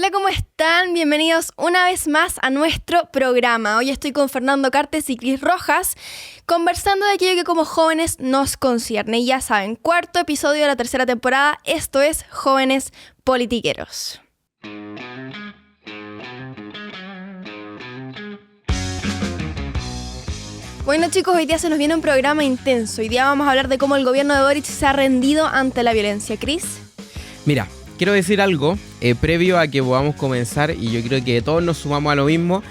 Hola, ¿cómo están? Bienvenidos una vez más a nuestro programa. Hoy estoy con Fernando Cartes y Cris Rojas conversando de aquello que como jóvenes nos concierne. Y ya saben, cuarto episodio de la tercera temporada. Esto es Jóvenes Politiqueros. Bueno, chicos, hoy día se nos viene un programa intenso. Hoy día vamos a hablar de cómo el gobierno de Boric se ha rendido ante la violencia. ¿Cris? Mira, quiero decir algo previo a que podamos comenzar, y yo creo que todos nos sumamos a lo mismo.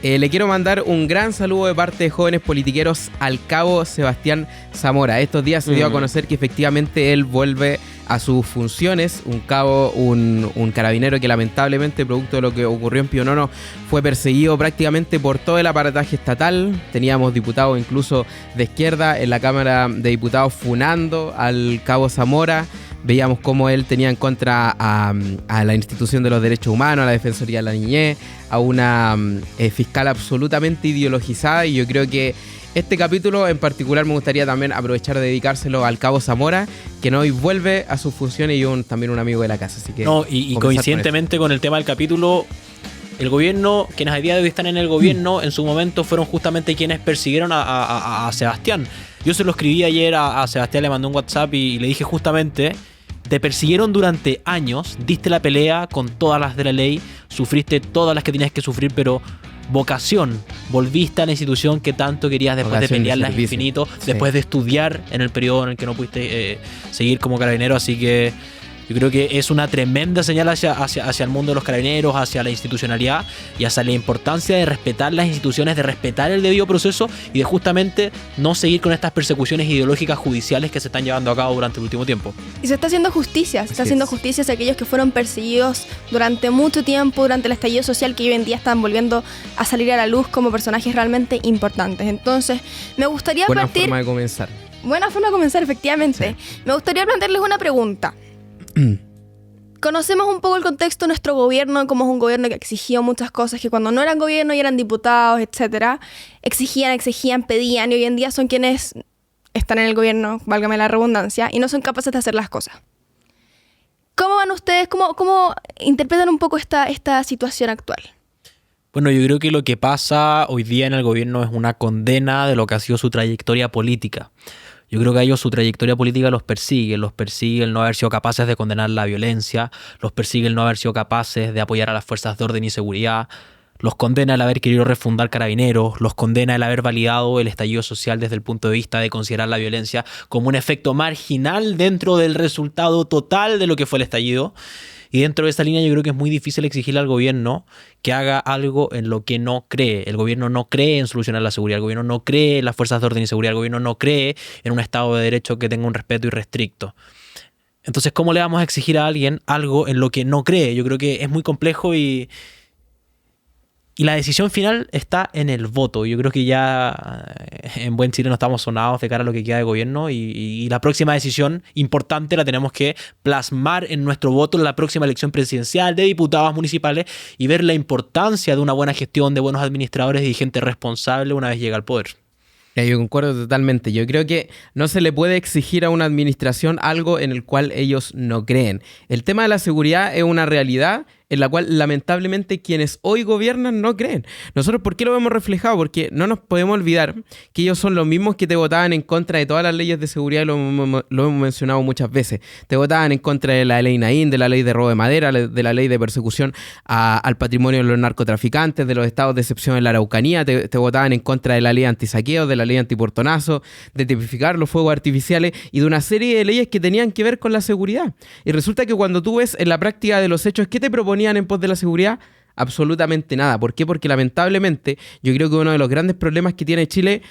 Le quiero mandar un gran saludo de parte de Jóvenes Politiqueros al cabo Sebastián Zamora. Estos días se dio a conocer que efectivamente él vuelve a sus funciones. Un cabo, un carabinero que lamentablemente, producto de lo que ocurrió en Pionono, fue perseguido prácticamente por todo el aparataje estatal. Teníamos diputados incluso de izquierda en la Cámara de Diputados funando al cabo Zamora. Veíamos cómo él tenía en contra a la institución de los derechos humanos, a la Defensoría de la Niñez, a una fiscal absolutamente ideologizada, y yo creo que este capítulo en particular me gustaría también aprovechar de dedicárselo al cabo Zamora, que hoy vuelve a sus funciones y también un amigo de la casa. Así que y coincidentemente con el tema del capítulo, el gobierno, quienes a día de hoy están en el gobierno, en su momento fueron justamente quienes persiguieron a Sebastián. Yo se lo escribí ayer a Sebastián, le mandé un WhatsApp y le dije justamente: te persiguieron durante años, diste la pelea con todas las de la ley, sufriste todas las que tenías que sufrir, pero vocación, volviste a la institución que tanto querías después de pelearlas infinito, después de estudiar en el periodo en el que no pudiste seguir como carabinero. Así que yo creo que es una tremenda señal hacia el mundo de los carabineros, hacia la institucionalidad y hacia la importancia de respetar las instituciones, de respetar el debido proceso y de justamente no seguir con estas persecuciones ideológicas judiciales que se están llevando a cabo durante el último tiempo. Y se está haciendo justicia, hacia aquellos que fueron perseguidos durante mucho tiempo, durante el estallido social, que hoy en día están volviendo a salir a la luz como personajes realmente importantes. Entonces, me gustaría Buena forma de comenzar, efectivamente. Sí. Me gustaría plantearles una pregunta. Conocemos un poco el contexto de nuestro gobierno, como es un gobierno que exigió muchas cosas, que cuando no eran gobierno y eran diputados, etcétera, exigían, pedían, y hoy en día son quienes están en el gobierno, válgame la redundancia, y no son capaces de hacer las cosas. ¿Cómo van ustedes? ¿Cómo interpretan un poco esta situación actual? Bueno, yo creo que lo que pasa hoy día en el gobierno es una condena de lo que ha sido su trayectoria política. Yo creo que a ellos su trayectoria política los persigue el no haber sido capaces de condenar la violencia, los persigue el no haber sido capaces de apoyar a las fuerzas de orden y seguridad, los condena el haber querido refundar Carabineros, los condena el haber validado el estallido social desde el punto de vista de considerar la violencia como un efecto marginal dentro del resultado total de lo que fue el estallido. Y dentro de esa línea yo creo que es muy difícil exigirle al gobierno que haga algo en lo que no cree. El gobierno no cree en solucionar la seguridad, el gobierno no cree en las fuerzas de orden y seguridad, el gobierno no cree en un Estado de Derecho que tenga un respeto irrestricto. Entonces, ¿cómo le vamos a exigir a alguien algo en lo que no cree? Yo creo que es muy complejo y la decisión final está en el voto. Yo creo que ya en buen Chile no estamos sonados de cara a lo que queda de gobierno y la próxima decisión importante la tenemos que plasmar en nuestro voto en la próxima elección presidencial, de diputados municipales, y ver la importancia de una buena gestión, de buenos administradores y gente responsable una vez llega al poder. Yo concuerdo totalmente. Yo creo que no se le puede exigir a una administración algo en el cual ellos no creen. El tema de la seguridad es una realidad en la cual lamentablemente quienes hoy gobiernan no creen. Nosotros, ¿por qué lo vemos reflejado? Porque no nos podemos olvidar que ellos son los mismos que te votaban en contra de todas las leyes de seguridad, y lo hemos mencionado muchas veces. Te votaban en contra de la ley Naín, de la ley de robo de madera, de la ley de persecución al patrimonio de los narcotraficantes, de los estados de excepción en la Araucanía, te votaban en contra de la ley antisaqueo, de la ley antiportonazo, de tipificar los fuegos artificiales y de una serie de leyes que tenían que ver con la seguridad. Y resulta que cuando tú ves en la práctica de los hechos, ¿qué te proponían en pos de la seguridad? Absolutamente nada. ¿Por qué? Porque lamentablemente yo creo que uno de los grandes problemas que tiene Chile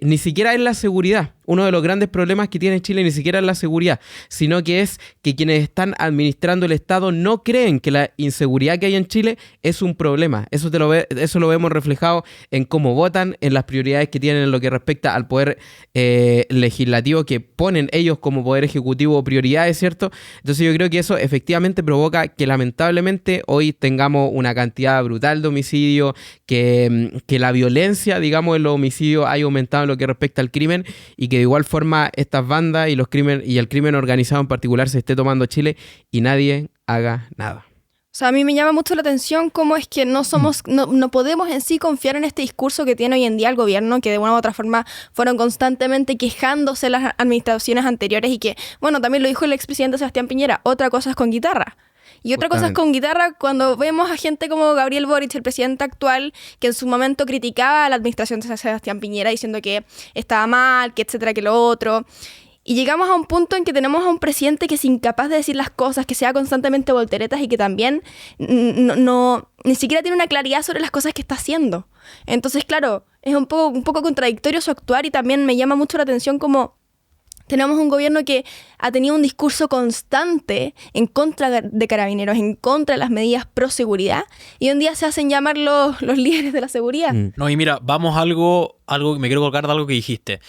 ni siquiera es la seguridad. Uno de los grandes problemas que tiene Chile ni siquiera es la seguridad, sino que es que quienes están administrando el Estado no creen que la inseguridad que hay en Chile es un problema. Eso lo vemos reflejado en cómo votan, en las prioridades que tienen en lo que respecta al poder legislativo, que ponen ellos como poder ejecutivo prioridades, ¿cierto? Entonces yo creo que eso efectivamente provoca que lamentablemente hoy tengamos una cantidad brutal de homicidios, que la violencia, digamos, en los homicidios haya aumentado en lo que respecta al crimen, y que de igual forma estas bandas y el crimen organizado en particular se esté tomando Chile y nadie haga nada. O O sea, a mí me llama mucho la atención cómo es que no podemos en sí confiar en este discurso que tiene hoy en día el gobierno, que de una u otra forma fueron constantemente quejándose las administraciones anteriores y que, bueno, también lo dijo el expresidente Sebastián Piñera, otra cosa es con guitarra. Y otra cosa es con guitarra cuando vemos a gente como Gabriel Boric, el presidente actual, que en su momento criticaba a la administración de Sebastián Piñera diciendo que estaba mal, que etcétera, que lo otro. Y llegamos a un punto en que tenemos a un presidente que es incapaz de decir las cosas, que sea constantemente volteretas y que también ni siquiera tiene una claridad sobre las cosas que está haciendo. Entonces, claro, es un poco contradictorio su actuar y también me llama mucho la atención como tenemos un gobierno que ha tenido un discurso constante en contra de Carabineros, en contra de las medidas pro seguridad, y hoy en día se hacen llamar los líderes de la seguridad. No, y mira, vamos a algo me quiero colgar de algo que dijiste.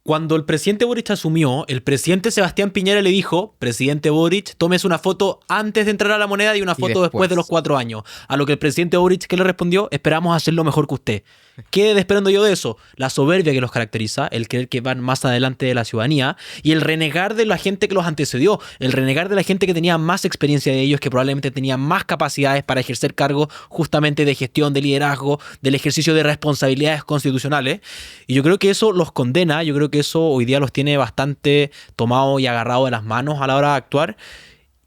Cuando el presidente Boric asumió, el presidente Sebastián Piñera le dijo: presidente Boric, tómese una foto antes de entrar a la moneda y una foto después de los 4 años. A lo que el presidente Boric, ¿qué le respondió? Esperamos hacerlo mejor que usted. ¿Qué desprendo yo de eso? La soberbia que los caracteriza, el creer que van más adelante de la ciudadanía y el renegar de la gente que los antecedió, el renegar de la gente que tenía más experiencia de ellos, que probablemente tenía más capacidades para ejercer cargos justamente de gestión, de liderazgo, del ejercicio de responsabilidades constitucionales. Y yo creo que eso los condena, yo creo que eso hoy día los tiene bastante tomado y agarrado de las manos a la hora de actuar.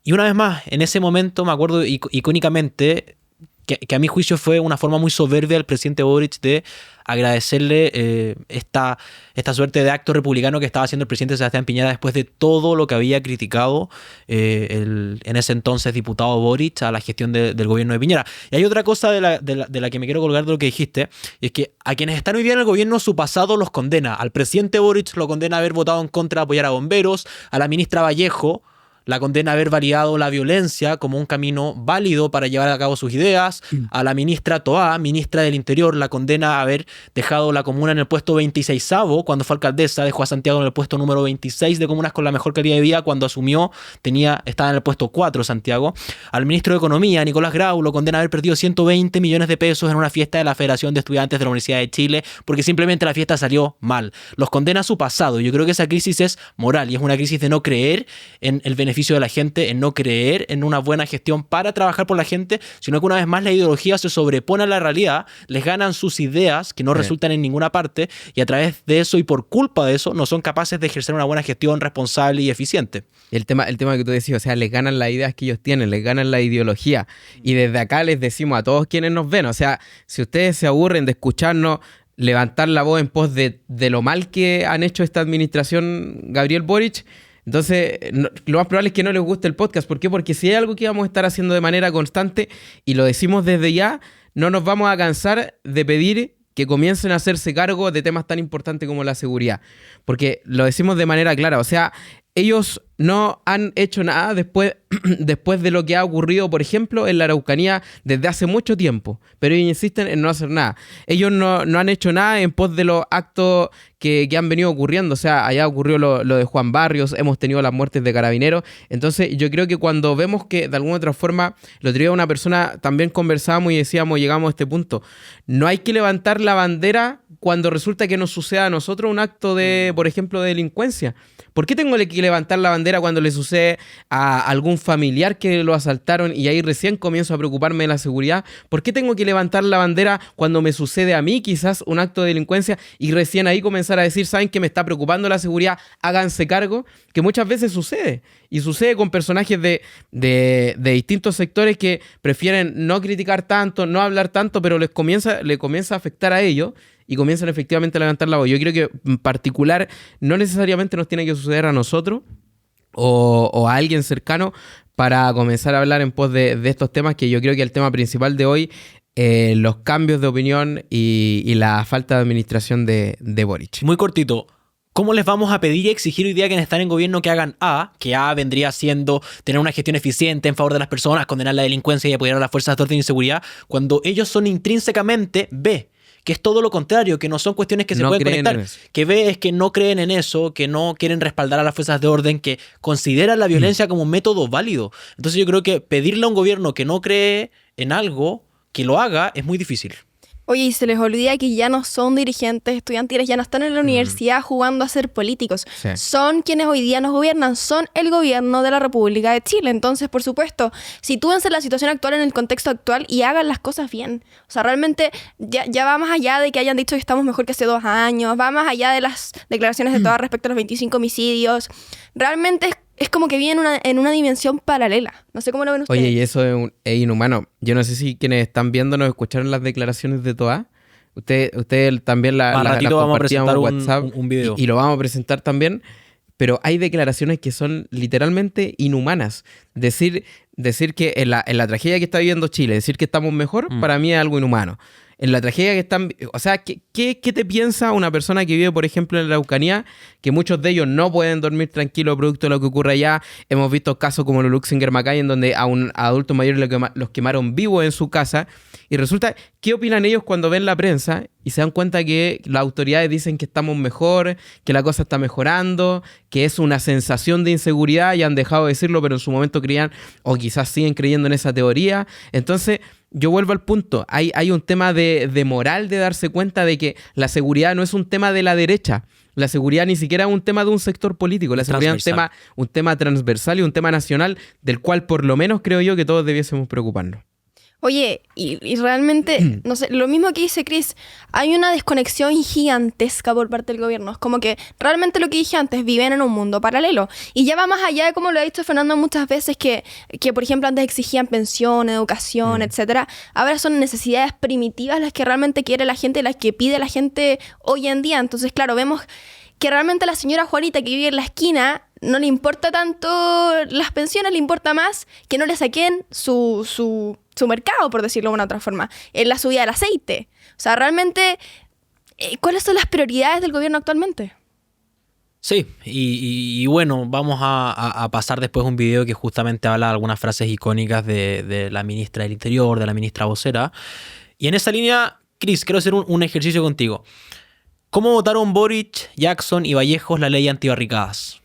Y una vez más, en ese momento me acuerdo icónicamente que a mi juicio fue una forma muy soberbia del presidente Boric de agradecerle esta suerte de acto republicano que estaba haciendo el presidente Sebastián Piñera después de todo lo que había criticado en ese entonces diputado Boric a la gestión del gobierno de Piñera. Y hay otra cosa de la que me quiero colgar de lo que dijiste, y es que a quienes están hoy día en el gobierno su pasado los condena. Al presidente Boric lo condena haber votado en contra de apoyar a bomberos, a la ministra Vallejo la condena haber validado la violencia como un camino válido para llevar a cabo sus ideas. A la ministra Toá, ministra del Interior, la condena haber dejado la comuna en el puesto 26º cuando fue alcaldesa, dejó a Santiago en el puesto número 26 de comunas con la mejor calidad de vida. Cuando asumió estaba en el puesto 4 Santiago. Al ministro de Economía, Nicolás Grau, lo condena haber perdido 120 millones de pesos en una fiesta de la Federación de Estudiantes de la Universidad de Chile porque simplemente la fiesta salió mal. Los condena a su pasado. Yo creo que esa crisis es moral y es una crisis de no creer en el beneficio de la gente, en no creer en una buena gestión para trabajar por la gente, sino que una vez más la ideología se sobrepone a la realidad, les ganan sus ideas que no resultan en ninguna parte y a través de eso y por culpa de eso no son capaces de ejercer una buena gestión responsable y eficiente. El tema que tú decías, o sea, les ganan las ideas que ellos tienen, les ganan la ideología y desde acá les decimos a todos quienes nos ven, o sea, si ustedes se aburren de escucharnos levantar la voz en pos de lo mal que han hecho esta administración Gabriel Boric, entonces lo más probable es que no les guste el podcast. ¿Por qué? Porque si hay algo que vamos a estar haciendo de manera constante y lo decimos desde ya, no nos vamos a cansar de pedir que comiencen a hacerse cargo de temas tan importantes como la seguridad, porque lo decimos de manera clara, o sea, ellos no han hecho nada después de lo que ha ocurrido, por ejemplo, en la Araucanía desde hace mucho tiempo, pero ellos insisten en no hacer nada. Ellos no han hecho nada en pos de los actos que han venido ocurriendo, o sea, allá ocurrió lo de Juan Barrios, hemos tenido las muertes de Carabineros, entonces yo creo que cuando vemos que de alguna otra forma, el otro día una persona también conversábamos y decíamos, llegamos a este punto, no hay que levantar la bandera cuando resulta que nos suceda a nosotros un acto de, por ejemplo, de delincuencia. ¿Por qué tengo que levantar la bandera cuando le sucede a algún familiar que lo asaltaron y ahí recién comienzo a preocuparme de la seguridad? ¿Por qué tengo que levantar la bandera cuando me sucede a mí quizás un acto de delincuencia y recién ahí comenzar a decir, ¿saben que me está preocupando la seguridad? Háganse cargo, que muchas veces sucede. Y sucede con personajes de distintos sectores que prefieren no criticar tanto, no hablar tanto, pero le comienza a afectar a ellos y comienzan efectivamente a levantar la voz. Yo creo que en particular no necesariamente nos tiene que suceder a nosotros o a alguien cercano para comenzar a hablar en pos de estos temas, que yo creo que el tema principal de hoy, los cambios de opinión y la falta de administración de Boric. Muy cortito. ¿Cómo les vamos a pedir y exigir hoy día a quienes están en gobierno que hagan A? Que A vendría siendo tener una gestión eficiente en favor de las personas, condenar la delincuencia y apoyar a las fuerzas de orden y seguridad, cuando ellos son intrínsecamente B, que es todo lo contrario, que no son cuestiones que se pueden conectar. Que B es que no creen en eso, que no quieren respaldar a las fuerzas de orden, que consideran la violencia como un método válido. Entonces yo creo que pedirle a un gobierno que no cree en algo, que lo haga, es muy difícil. Oye, y se les olvida que ya no son dirigentes estudiantiles, ya no están en la universidad jugando a ser políticos. Sí. Son quienes hoy día nos gobiernan, son el gobierno de la República de Chile. Entonces, por supuesto, sitúense en la situación actual, en el contexto actual y hagan las cosas bien. O sea, realmente ya va más allá de que hayan dicho que estamos mejor que hace 2 años, va más allá de las declaraciones de todas respecto a los 25 homicidios. Realmente es como que vive en una dimensión paralela. No sé cómo lo ven ustedes. Oye, y eso es inhumano. Yo no sé si quienes están viéndonos escucharon las declaraciones de Toa. Usted también las vamos a compartían presentar en WhatsApp un video. y lo vamos a presentar también. Pero hay declaraciones que son literalmente inhumanas. Decir que en la tragedia que está viviendo Chile, decir que estamos mejor, para mí es algo inhumano. En la tragedia que están... O sea, ¿qué te piensa una persona que vive, por ejemplo, en la Araucanía, que muchos de ellos no pueden dormir tranquilos producto de lo que ocurre allá? Hemos visto casos como los Luxinger Macay, en donde a adultos mayores los quemaron vivos en su casa. Y resulta, ¿qué opinan ellos cuando ven la prensa y se dan cuenta que las autoridades dicen que estamos mejor, que la cosa está mejorando, que es una sensación de inseguridad y han dejado de decirlo, pero en su momento creían, o quizás siguen creyendo en esa teoría? Entonces, yo vuelvo al punto. Hay un tema de moral, de darse cuenta de que la seguridad no es un tema de la derecha. La seguridad ni siquiera es un tema de un sector político. La seguridad es un tema transversal y un tema nacional del cual por lo menos creo yo que todos debiésemos preocuparnos. Oye, y realmente, no sé, lo mismo que dice Chris, hay una desconexión gigantesca por parte del gobierno. Es como que realmente lo que dije antes, viven en un mundo paralelo. Y ya va más allá de como lo ha dicho Fernando muchas veces, que por ejemplo antes exigían pensión, educación, etcétera. Ahora son necesidades primitivas las que realmente quiere la gente, las que pide la gente hoy en día. Entonces, claro, vemos que realmente a la señora Juanita que vive en la esquina no le importa tanto las pensiones, le importa más que no le saquen su mercado, por decirlo de una otra forma, en la subida del aceite. O sea, realmente, ¿cuáles son las prioridades del gobierno actualmente? Sí, y bueno, vamos a pasar después un video que justamente habla de algunas frases icónicas de la ministra del Interior, de la ministra vocera. Y en esa línea, Chris, quiero hacer un ejercicio contigo. ¿Cómo votaron Boric, Jackson y Vallejos la ley antibarricadas?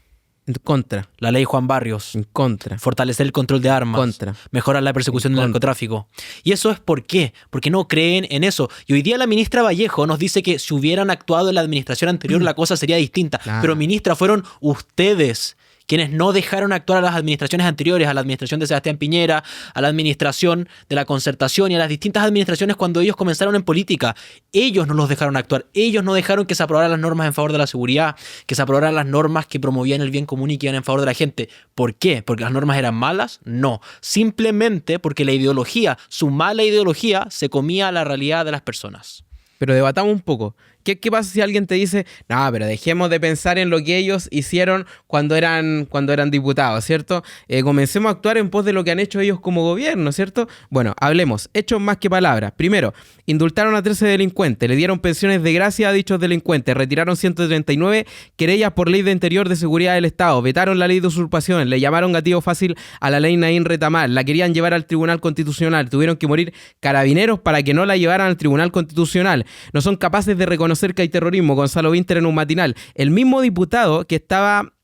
En contra. La ley Juan Barrios. En contra. Fortalecer el control de armas. Contra. Mejorar la persecución del narcotráfico. ¿Y eso es por qué? Porque no creen en eso. Y hoy día la ministra Vallejo nos dice que si hubieran actuado en la administración anterior la cosa sería distinta. Claro. Pero ministra, fueron ustedes quienes no dejaron actuar a las administraciones anteriores, a la administración de Sebastián Piñera, a la administración de la Concertación y a las distintas administraciones cuando ellos comenzaron en política. Ellos no los dejaron actuar, ellos no dejaron que se aprobaran las normas en favor de la seguridad, que se aprobaran las normas que promovían el bien común y que iban en favor de la gente. ¿Por qué? ¿Porque las normas eran malas? No. Simplemente porque la ideología, su mala ideología, se comía la realidad de las personas. Pero debatamos un poco. ¿Qué pasa si alguien te dice, no, pero dejemos de pensar en lo que ellos hicieron cuando eran diputados, ¿cierto? Comencemos a actuar en pos de lo que han hecho ellos como gobierno, ¿cierto? Bueno, hablemos. Hechos más que palabras. Primero, indultaron a 13 delincuentes, le dieron pensiones de gracia a dichos delincuentes, retiraron 139 querellas por ley de interior de seguridad del Estado, vetaron la ley de usurpación, le llamaron gatillo fácil a la ley Naín Retamal, la querían llevar al Tribunal Constitucional, tuvieron que morir carabineros para que no la llevaran al Tribunal Constitucional. No son capaces de reconocer que hay terrorismo. Gonzalo Vinter en un matinal. El mismo diputado que estaba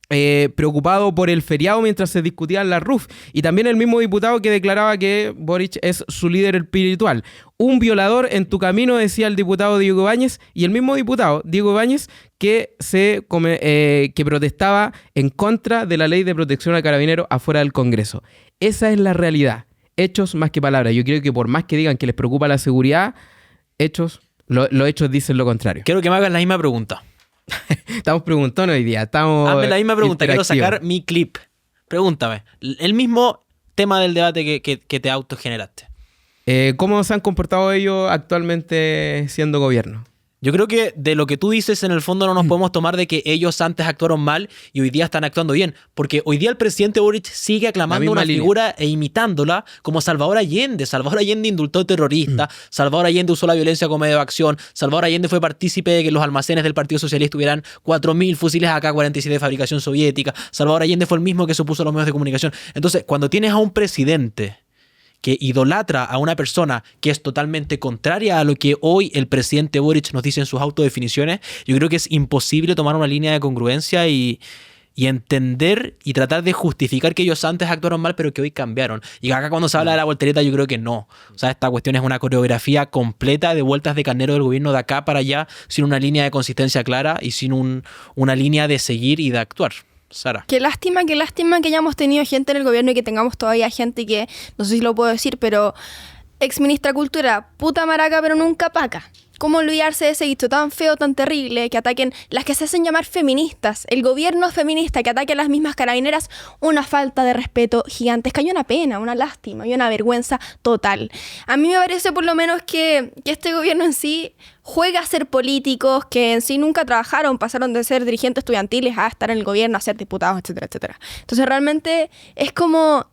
preocupado por el feriado mientras se discutían la RUF, y también el mismo diputado que declaraba que Boric es su líder espiritual. Un violador en tu camino, decía el diputado Diego Ibáñez, y el mismo diputado Diego Ibáñez que protestaba en contra de la ley de protección a carabineros afuera del Congreso. Esa es la realidad. Hechos más que palabras. Yo creo que por más que digan que les preocupa la seguridad, los hechos dicen lo contrario. Quiero que me hagas la misma pregunta. Estamos preguntando hoy día. Hazme la misma pregunta. Quiero sacar mi clip. Pregúntame. El mismo tema del debate que te autogeneraste. ¿Cómo se han comportado ellos actualmente siendo gobierno? Yo creo que de lo que tú dices, en el fondo no nos podemos tomar de que ellos antes actuaron mal y hoy día están actuando bien. Porque hoy día el presidente Boric sigue aclamando una figura e imitándola como Salvador Allende. Salvador Allende indultó terroristas, Salvador Allende usó la violencia como medio de acción, Salvador Allende fue partícipe de que los almacenes del Partido Socialista tuvieran 4.000 fusiles AK-47 de fabricación soviética. Salvador Allende fue el mismo que se opuso a los medios de comunicación. Entonces, cuando tienes a un presidente que idolatra a una persona que es totalmente contraria a lo que hoy el presidente Boric nos dice en sus autodefiniciones, yo creo que es imposible tomar una línea de congruencia y y entender y tratar de justificar que ellos antes actuaron mal, pero que hoy cambiaron. Y acá cuando se habla de la voltereta, yo creo que no. O sea, esta cuestión es una coreografía completa de vueltas de carnero del gobierno de acá para allá, sin una línea de consistencia clara y sin una línea de seguir y de actuar. Sara. Qué lástima que hayamos tenido gente en el gobierno y que tengamos todavía gente que, no sé si lo puedo decir, pero ex ministra de Cultura, puta maraca, pero nunca paca. ¿Cómo olvidarse de ese dicho tan feo, tan terrible, que ataquen las que se hacen llamar feministas? El gobierno feminista que ataque a las mismas carabineras, una falta de respeto gigantesca y una pena, una lástima y una vergüenza total. A mí me parece por lo menos que este gobierno en sí juega a ser políticos que en sí nunca trabajaron, pasaron de ser dirigentes estudiantiles a estar en el gobierno, a ser diputados, etcétera, etcétera. Entonces realmente es como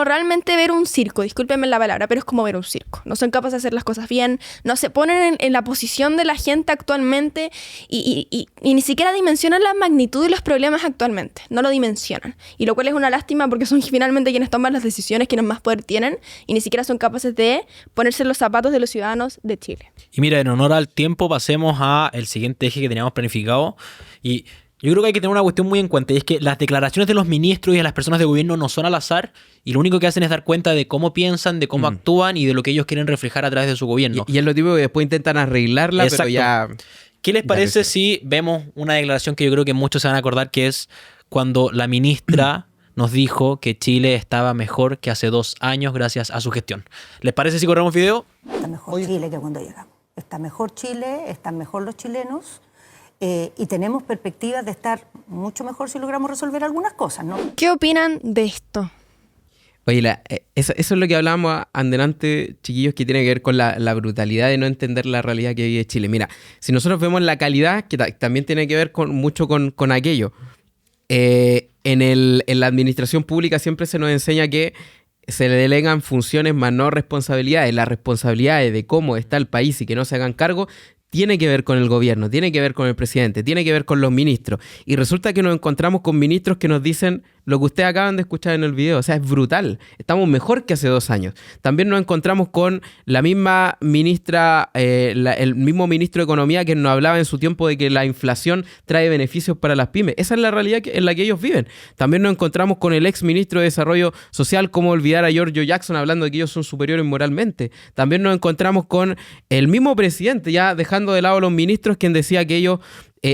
realmente ver un circo, discúlpenme la palabra, pero es como ver un circo. No son capaces de hacer las cosas bien, no se ponen en la posición de la gente actualmente y ni siquiera dimensionan la magnitud de los problemas actualmente. No lo dimensionan. Y lo cual es una lástima porque son finalmente quienes toman las decisiones, quienes más poder tienen y ni siquiera son capaces de ponerse en los zapatos de los ciudadanos de Chile. Y mira, en honor al tiempo, pasemos al siguiente eje que teníamos planificado. Y yo creo que hay que tener una cuestión muy en cuenta, y es que las declaraciones de los ministros y de las personas de gobierno no son al azar, y lo único que hacen es dar cuenta de cómo piensan, de cómo actúan y de lo que ellos quieren reflejar a través de su gobierno. Y es lo típico que después intentan arreglarla, Exacto. pero ya... ¿Qué les parece si vemos una declaración que yo creo que muchos se van a acordar, que es cuando la ministra nos dijo que Chile estaba mejor que hace 2 años gracias a su gestión? ¿Les parece si corremos video? Está mejor Chile que cuando llegamos. Está mejor Chile, están mejor los chilenos. Y tenemos perspectivas de estar mucho mejor si logramos resolver algunas cosas, ¿no? ¿Qué opinan de esto? Oye, eso es lo que hablábamos antes, chiquillos, que tiene que ver con la brutalidad de no entender la realidad que vive Chile. Mira, si nosotros vemos la calidad, que también tiene que ver mucho con aquello, en la administración pública siempre se nos enseña que se le delegan funciones más no responsabilidades. Las responsabilidades de cómo está el país y que no se hagan cargo tiene que ver con el gobierno, tiene que ver con el presidente, tiene que ver con los ministros. Y resulta que nos encontramos con ministros que nos dicen lo que ustedes acaban de escuchar en el video. O sea, es brutal. Estamos mejor que hace 2 años. También nos encontramos con la misma ministra, el mismo ministro de Economía que nos hablaba en su tiempo de que la inflación trae beneficios para las pymes. Esa es la realidad en la que ellos viven. También nos encontramos con el ex ministro de Desarrollo Social, cómo olvidar a Giorgio Jackson hablando de que ellos son superiores moralmente. También nos encontramos con el mismo presidente, ya dejando de lado a los ministros, quien decía que ellos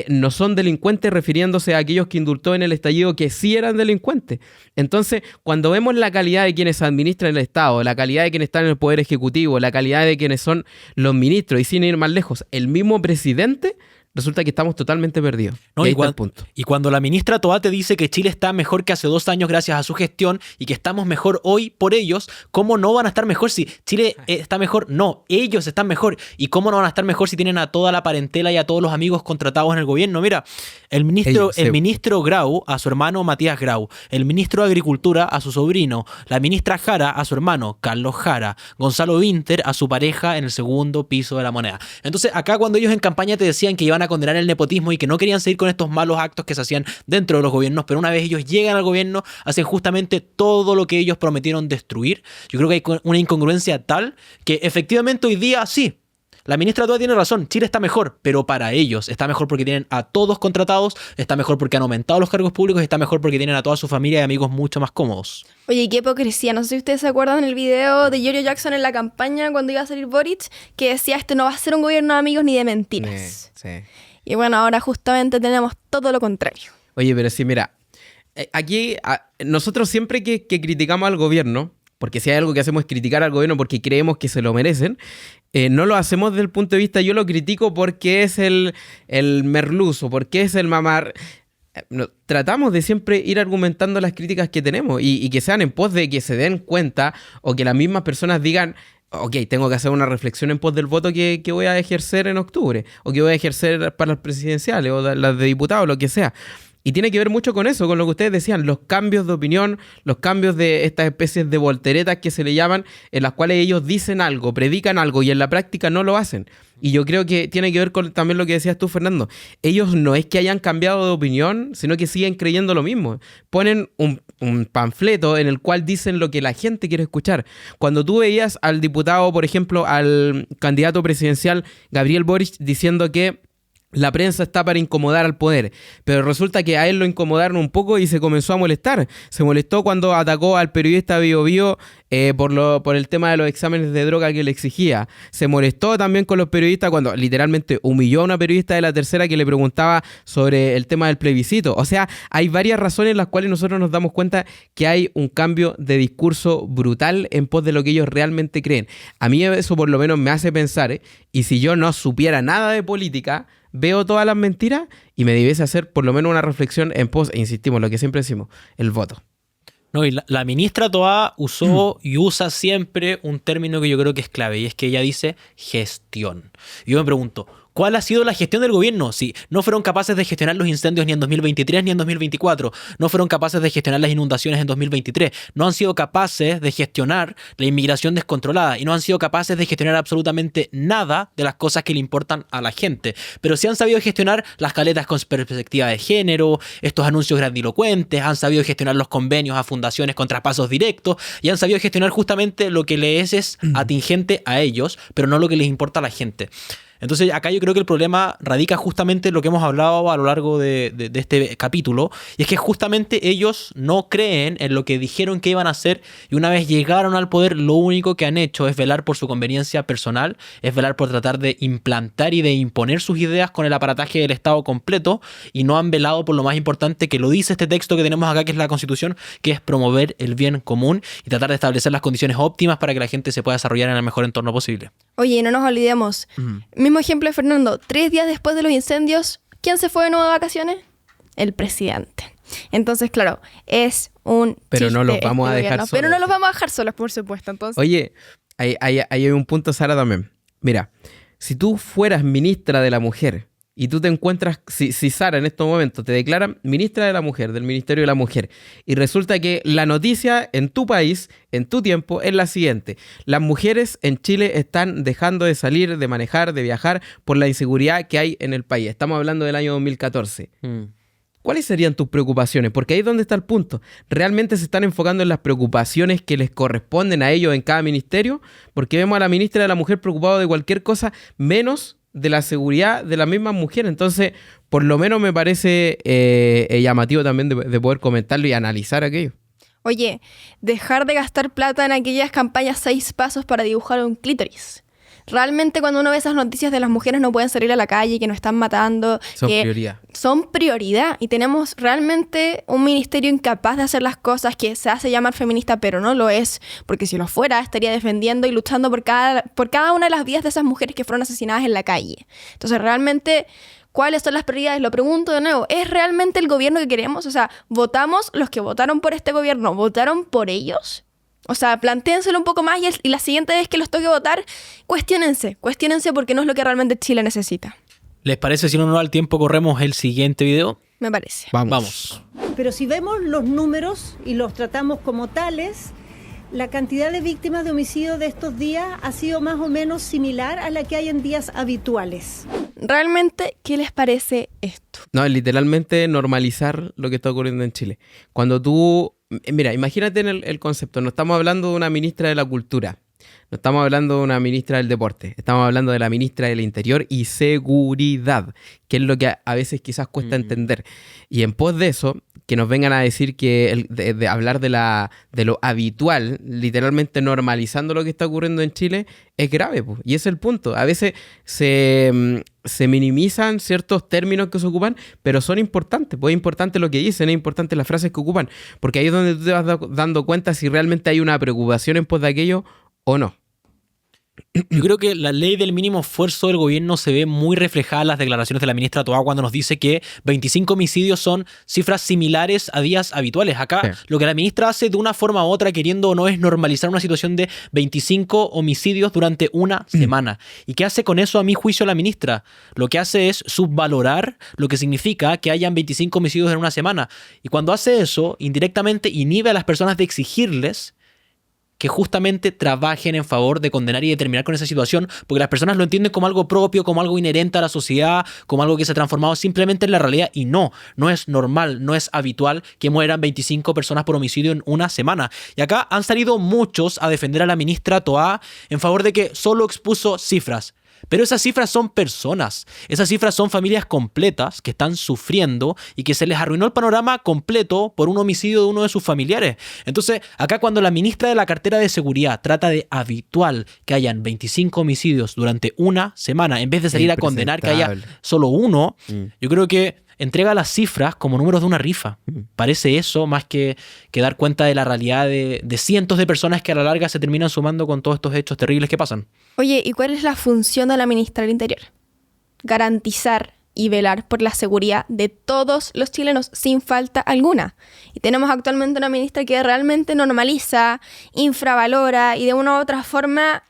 no son delincuentes, refiriéndose a aquellos que indultó en el estallido que sí eran delincuentes. Entonces, cuando vemos la calidad de quienes administran el Estado, la calidad de quienes están en el Poder Ejecutivo, la calidad de quienes son los ministros, y sin ir más lejos, el mismo presidente, resulta que estamos totalmente perdidos. No, y ahí está el punto. Y cuando la ministra Toá te dice que Chile está mejor que hace 2 años gracias a su gestión y que estamos mejor hoy por ellos, ¿cómo no van a estar mejor si Chile está mejor? No, ellos están mejor. ¿Y cómo no van a estar mejor si tienen a toda la parentela y a todos los amigos contratados en el gobierno? Mira, el ministro Grau a su hermano Matías Grau, el ministro de Agricultura a su sobrino, la ministra Jara a su hermano Carlos Jara, Gonzalo Vinter a su pareja en el segundo piso de la Moneda. Entonces, acá cuando ellos en campaña te decían que iban a condenar el nepotismo y que no querían seguir con estos malos actos que se hacían dentro de los gobiernos, pero una vez ellos llegan al gobierno, hacen justamente todo lo que ellos prometieron destruir. Yo creo que hay una incongruencia tal que efectivamente hoy día sí, la ministra Toá tiene razón, Chile está mejor, pero para ellos está mejor porque tienen a todos contratados, está mejor porque han aumentado los cargos públicos, está mejor porque tienen a toda su familia y amigos mucho más cómodos. Oye, qué hipocresía. No sé si ustedes se acuerdan del video de Giorgio Jackson en la campaña cuando iba a salir Boric, que decía, este no va a ser un gobierno de amigos ni de mentiras. Sí. Y bueno, ahora justamente tenemos todo lo contrario. Oye, pero sí, mira, aquí nosotros siempre que criticamos al gobierno, porque si hay algo que hacemos es criticar al gobierno porque creemos que se lo merecen, no lo hacemos desde el punto de vista, yo lo critico porque es el merluzo, porque es el mamar. Tratamos de siempre ir argumentando las críticas que tenemos y que sean en pos de que se den cuenta o que las mismas personas digan, ok, tengo que hacer una reflexión en pos del voto que voy a ejercer en octubre o que voy a ejercer para las presidenciales o las de diputados, lo que sea. Y tiene que ver mucho con eso, con lo que ustedes decían, los cambios de opinión, los cambios de estas especies de volteretas que se le llaman, en las cuales ellos dicen algo, predican algo y en la práctica no lo hacen. Y yo creo que tiene que ver con también lo que decías tú, Fernando. Ellos no es que hayan cambiado de opinión, sino que siguen creyendo lo mismo. Ponen un panfleto en el cual dicen lo que la gente quiere escuchar. Cuando tú veías al diputado, por ejemplo, al candidato presidencial Gabriel Boric diciendo que la prensa está para incomodar al poder, pero resulta que a él lo incomodaron un poco y se comenzó a molestar. Se molestó cuando atacó al periodista Bio Bio por el tema de los exámenes de droga que le exigía. Se molestó también con los periodistas cuando literalmente humilló a una periodista de La Tercera que le preguntaba sobre el tema del plebiscito. O sea, hay varias razones en las cuales nosotros nos damos cuenta que hay un cambio de discurso brutal en pos de lo que ellos realmente creen. A mí eso por lo menos me hace pensar, y si yo no supiera nada de política, veo todas las mentiras y me debiese hacer por lo menos una reflexión en pos, e insistimos, lo que siempre decimos, el voto. No, y la ministra Toá usó y usa siempre un término que yo creo que es clave, y es que ella dice gestión. Y yo me pregunto, ¿cuál ha sido la gestión del gobierno? Si no fueron capaces de gestionar los incendios ni en 2023 ni en 2024, no fueron capaces de gestionar las inundaciones en 2023, no han sido capaces de gestionar la inmigración descontrolada y no han sido capaces de gestionar absolutamente nada de las cosas que le importan a la gente. Pero sí han sabido gestionar las caletas con perspectiva de género, estos anuncios grandilocuentes, han sabido gestionar los convenios a fundaciones con traspasos directos y han sabido gestionar justamente lo que les es atingente a ellos, pero no lo que les importa a la gente. Entonces acá yo creo que el problema radica justamente en lo que hemos hablado a lo largo de este capítulo, y es que justamente ellos no creen en lo que dijeron que iban a hacer, y una vez llegaron al poder lo único que han hecho es velar por su conveniencia personal, es velar por tratar de implantar y de imponer sus ideas con el aparataje del Estado completo, y no han velado por lo más importante que lo dice este texto que tenemos acá, que es la Constitución, que es promover el bien común y tratar de establecer las condiciones óptimas para que la gente se pueda desarrollar en el mejor entorno posible. Oye, no nos olvidemos. Mismo ejemplo de Fernando. 3 días después de los incendios, ¿quién se fue de nuevo de vacaciones? El presidente. Entonces, claro, es un Pero chiste no los vamos a dejar gobierno. solos. Pero no los vamos a dejar solos, por supuesto. Entonces, Oye, ahí hay un punto, Sara, también. Mira, si tú fueras ministra de la Mujer y tú te encuentras, si Sara en estos momentos te declaran ministra de la Mujer, del Ministerio de la Mujer, y resulta que la noticia en tu país, en tu tiempo, es la siguiente: las mujeres en Chile están dejando de salir, de manejar, de viajar por la inseguridad que hay en el país. Estamos hablando del año 2014. ¿Cuáles serían tus preocupaciones? Porque ahí es donde está el punto. ¿Realmente se están enfocando en las preocupaciones que les corresponden a ellos en cada ministerio? Porque vemos a la ministra de la Mujer preocupada de cualquier cosa menos de la seguridad de las mismas mujeres. Entonces, por lo menos me parece llamativo también de poder comentarlo y analizar aquello. oye, dejar de gastar plata en aquellas campañas 6 pasos para dibujar un clítoris. Realmente cuando uno ve esas noticias de las mujeres no pueden salir a la calle, que nos están matando, Son que prioridad. son prioridad, y tenemos realmente un ministerio incapaz de hacer las cosas, que se hace llamar feminista pero no lo es, porque si lo fuera estaría defendiendo y luchando por cada una de las vidas de esas mujeres que fueron asesinadas en la calle. Entonces realmente, ¿cuáles son las prioridades? Lo pregunto de nuevo, ¿es realmente el gobierno que queremos? O sea, ¿votamos los que votaron por este gobierno? ¿Votaron por ellos? O sea, plantéenselo un poco más y la siguiente vez que los toque votar, cuestiónense porque no es lo que realmente Chile necesita. ¿Les parece, si no nos da el tiempo, corremos el siguiente video? Me parece. Vamos. Pero si vemos los números y los tratamos como tales, la cantidad de víctimas de homicidio de estos días ha sido más o menos similar a la que hay en días habituales. Realmente, ¿qué les parece esto? No, es literalmente normalizar lo que está ocurriendo en Chile. Cuando tú... Mira, imagínate en el concepto. No estamos hablando de una ministra de la Cultura. No estamos hablando de una ministra del Deporte. Estamos hablando de la ministra del Interior y Seguridad, que es lo que a veces quizás cuesta entender. Y en pos de eso, que nos vengan a decir que de hablar de lo habitual, literalmente normalizando lo que está ocurriendo en Chile, es grave, pues. Y ese es el punto. A veces se minimizan ciertos términos que se ocupan, pero son importantes. Pues es importante lo que dicen, es importante las frases que ocupan, porque ahí es donde tú te vas dando cuenta si realmente hay una preocupación en pos de aquello o no. Yo creo que la ley del mínimo esfuerzo del gobierno se ve muy reflejada en las declaraciones de la ministra Toá cuando nos dice que 25 homicidios son cifras similares a días habituales. Acá lo que la ministra hace de una forma u otra, queriendo o no, es normalizar una situación de 25 homicidios durante una semana. ¿Y qué hace con eso, a mi juicio, la ministra? Lo que hace es subvalorar lo que significa que hayan 25 homicidios en una semana. Y cuando hace eso, indirectamente inhibe a las personas de exigirles que justamente trabajen en favor de condenar y de terminar con esa situación, porque las personas lo entienden como algo propio, como algo inherente a la sociedad, como algo que se ha transformado simplemente en la realidad, y no es normal, no es habitual que mueran 25 personas por homicidio en una semana. Y acá han salido muchos a defender a la ministra Toá en favor de que solo expuso cifras. Pero esas cifras son personas, esas cifras son familias completas que están sufriendo y que se les arruinó el panorama completo por un homicidio de uno de sus familiares. Entonces, acá cuando la ministra de la cartera de seguridad trata de habitual que hayan 25 homicidios durante una semana, en vez de salir a condenar que haya solo uno, yo creo que entrega las cifras como números de una rifa. Parece eso más que dar cuenta de la realidad de cientos de personas que a la larga se terminan sumando con todos estos hechos terribles que pasan. Oye, ¿y cuál es la función de la ministra del Interior? Garantizar y velar por la seguridad de todos los chilenos sin falta alguna. Y tenemos actualmente una ministra que realmente normaliza, infravalora y de una u otra forma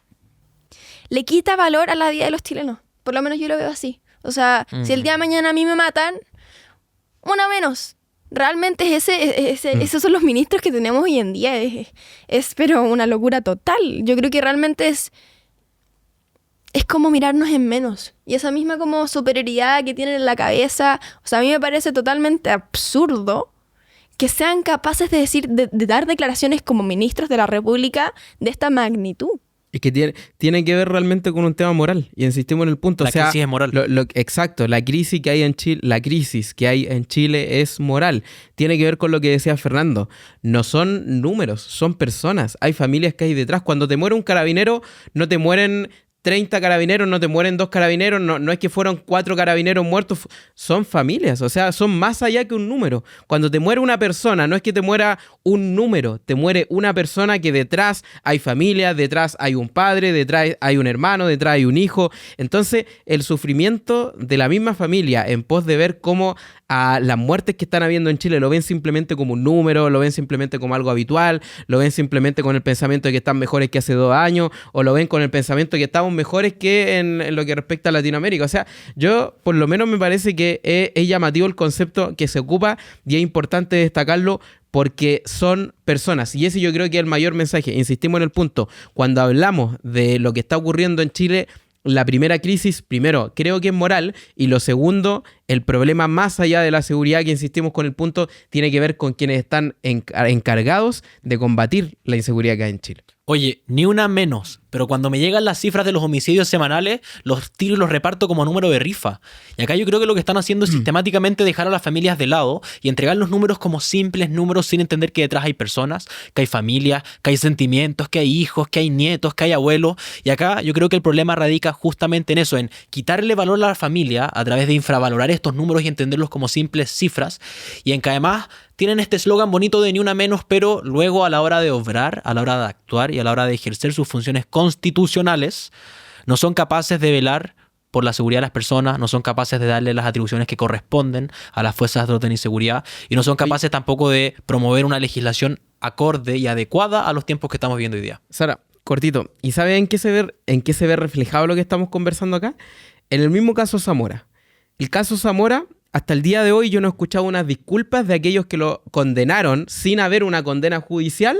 le quita valor a la vida de los chilenos. Por lo menos yo lo veo así. O sea, si el día de mañana a mí me matan, una menos. Realmente esos son los ministros que tenemos hoy en día. Es pero una locura total. Yo creo que realmente es como mirarnos en menos. Y esa misma como superioridad que tienen en la cabeza, o sea, a mí me parece totalmente absurdo que sean capaces de decir, de dar declaraciones como ministros de la República de esta magnitud. Es que tiene que ver realmente con un tema moral. Y insistimos en el punto. La crisis es moral. Exacto. La crisis que hay en Chile es moral. Tiene que ver con lo que decía Fernando. No son números, son personas. Hay familias que hay detrás. Cuando te muere un carabinero, no te mueren 30 carabineros, no te mueren 2 carabineros, no es que fueron 4 carabineros muertos, son familias, o sea, son más allá que un número. Cuando te muere una persona, no es que te muera un número, te muere una persona que detrás hay familia, detrás hay un padre, detrás hay un hermano, detrás hay un hijo. Entonces, el sufrimiento de la misma familia en pos de ver cómo a las muertes que están habiendo en Chile lo ven simplemente como un número, lo ven simplemente como algo habitual, lo ven simplemente con el pensamiento de que están mejores que hace 2 años, o lo ven con el pensamiento de que estamos mejores que en lo que respecta a Latinoamérica. O sea, yo por lo menos me parece que es llamativo el concepto que se ocupa y es importante destacarlo porque son personas. Y ese yo creo que es el mayor mensaje. Insistimos en el punto. Cuando hablamos de lo que está ocurriendo en Chile, la primera crisis, primero, creo que es moral, y lo segundo, el problema más allá de la seguridad, que insistimos con el punto, tiene que ver con quienes están encargados de combatir la inseguridad que hay en Chile. Oye, ni una menos, pero cuando me llegan las cifras de los homicidios semanales, los tiro y los reparto como número de rifa. Y acá yo creo que lo que están haciendo es sistemáticamente dejar a las familias de lado y entregar los números como simples números sin entender que detrás hay personas, que hay familias, que hay sentimientos, que hay hijos, que hay nietos, que hay abuelos. Y acá yo creo que el problema radica justamente en eso, en quitarle valor a la familia a través de infravalorar estos números y entenderlos como simples cifras, y en que además tienen este eslogan bonito de ni una menos, pero luego a la hora de obrar, a la hora de actuar y a la hora de ejercer sus funciones constitucionales, no son capaces de velar por la seguridad de las personas, no son capaces de darle las atribuciones que corresponden a las fuerzas de orden y seguridad, y no son capaces tampoco de promover una legislación acorde y adecuada a los tiempos que estamos viviendo hoy día. Sara, cortito, ¿y sabe en qué se ve reflejado lo que estamos conversando acá? En el mismo caso Zamora. El caso Zamora, hasta el día de hoy yo no he escuchado unas disculpas de aquellos que lo condenaron sin haber una condena judicial,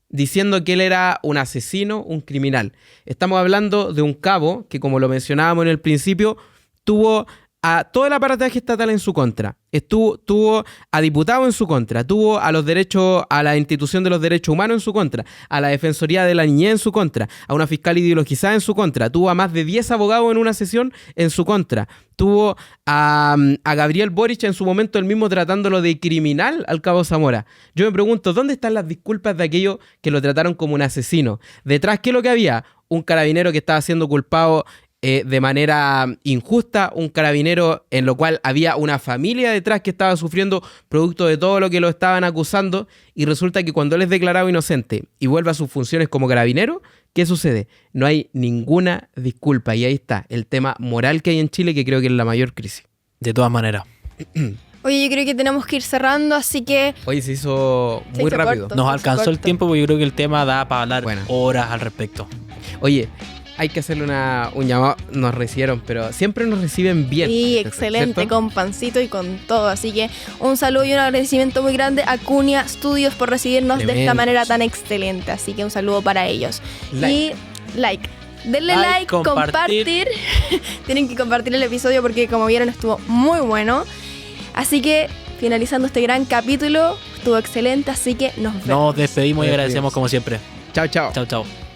diciendo que él era un asesino, un criminal. Estamos hablando de un cabo que, como lo mencionábamos en el principio, tuvo a todo el aparataje estatal en su contra. Tuvo a diputados en su contra, tuvo a la institución de los derechos humanos en su contra, a la Defensoría de la Niñez en su contra, a una fiscal ideologizada en su contra, tuvo a más de 10 abogados en una sesión en su contra, tuvo a Gabriel Boric en su momento él mismo tratándolo de criminal al cabo Zamora. Yo me pregunto, ¿dónde están las disculpas de aquellos que lo trataron como un asesino? Detrás, ¿qué es lo que había? Un carabinero que estaba siendo culpado de manera injusta, un carabinero en lo cual había una familia detrás que estaba sufriendo producto de todo lo que lo estaban acusando, y resulta que cuando él es declarado inocente y vuelve a sus funciones como carabinero, ¿qué sucede? No hay ninguna disculpa, y ahí está el tema moral que hay en Chile, que creo que es la mayor crisis. De todas maneras. Oye, yo creo que tenemos que ir cerrando, así que... Oye, se hizo muy rápido. Nos alcanzó el tiempo, porque yo creo que el tema da para hablar horas al respecto. Oye, hay que hacerle un llamado. Nos recibieron, pero siempre nos reciben bien. Sí, excelente, ¿cierto? Con pancito y con todo. Así que un saludo y un agradecimiento muy grande a Cunia Studios por recibirnos de esta manera tan excelente. Así que un saludo para ellos. Y like. Denle like, compartir. Tienen que compartir el episodio porque, como vieron, estuvo muy bueno. Así que, finalizando este gran capítulo, estuvo excelente. Así que nos vemos. Nos despedimos y agradecemos como siempre. Chao, chao. Chao, chao.